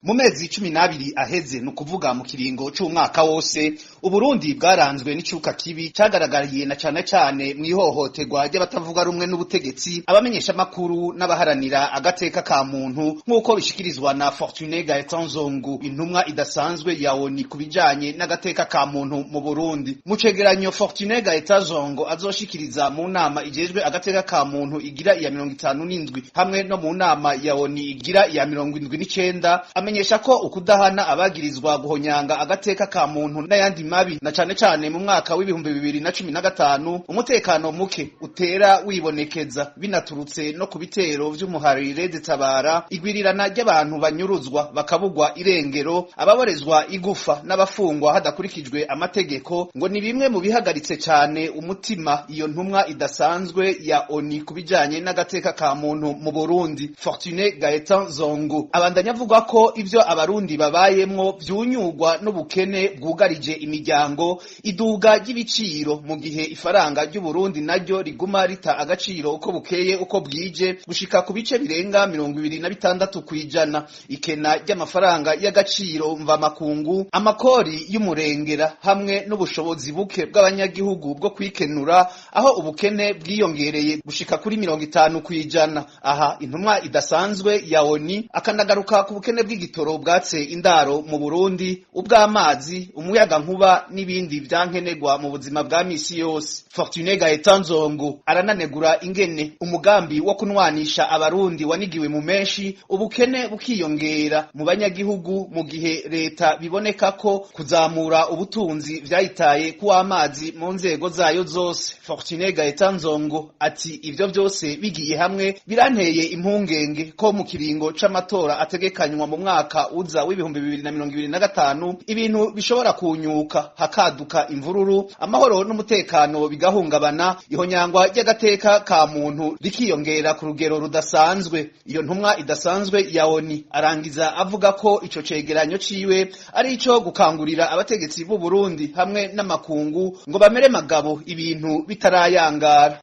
Mu mezi 12 aheze nukuvuga mu kiringo c'umwaka wose Uburundi bwaranzwe n'icuka kibi cagaragariye na cane mwihohoterwa ry'abatavuga rumwe n'ubutegetsi abamenyesha makuru n'abaharanira agateka ka muntu nk'uko bishikirizwa na Fortuné Gaetan Zongo intumwa idasanzwe ya ONU kubijanye n'agateka ka muntu mu Burundi. Mu cegeranyo Fortuné Gaetan Zongo azoshikiriza mu nama ijejwe agateka ka muntu igira iya 57 hamwe no mu nama ya ONU igira iya 79 amenyesha ko ukudahana abagirizwa guhonyanga agateka ka muntu n'ayandi mabi na cane mu mwaka w'ibihumbi 2015 umutekano muke utera wibonekeza binaturutse no ku bitero vy'umuharire zitabara igwirirana ry'abantu banyuruzwa bakabugwa irengero ababorezwa igufa n'abafungwa hadakurikijwe amategeko ngo ni bimwe mu bihagaritse cane umutima iyo ntumwa idasanzwe ya ONU kubijanye n'agateka ka muntu mu Burundi. Fortuné Gaetan Zongo abandanya avuga ko ivyo abarundi babayemwo vyunyugwa n'ubukene bwugarije imiryango iduga ry'ibiciro mu gihe ifaranga ry'u Burundi naryo riguma rita agaciro uko bukeye uko bwije gushika ku bice birenga 26 kwijana ikena ry'amafaranga y'agaciro mva makungu amakori y'umurengera hamwe n'ubushobozi buke bw'abanyagihugu bwo kwikenura aho ubukene bwiyongereye gushika kuri 50 kwijana. Aha intumwa idasanzwe ya ONU akanagaruka ku bukene bw'igitoro bwatse indaro mu Burundi ubw'amazi umuyaga nkuba n'ibindi vyankenerwa mu buzima bwa misi yose. Fortuné Gaetan Zongo arananegura ingene umugambi wo kunwanisha abarundi wanigiwe mu menshi ubukene bukiyongera mu banyagihugu mu gihe leta biboneka ko kuzamura ubutunzi vyayitaye ku amazi mu nzego zayo zose. Fortuné Gaetan Zongo ati ivyo vyose bigiye hamwe biranteye impungenge ko mu kiringo c'amatora ategekanywa mu mwaka uza w'ibihumbi 2025 ibintu bishobora kunyuka hakaduka imvururu amahoro n'umutekano bigahungabana ihonyangwa ry'agateka ka muntu rikiyongera ku rugero rudasanzwe. Iyo ntumwa idasanzwe ya ONU arangiza avuga ko ico cegeranyo ciwe ari ico gukangurira abategetsi b'u Burundi hamwe n'amakungu ngo bamere magabo ibintu bitarayangara.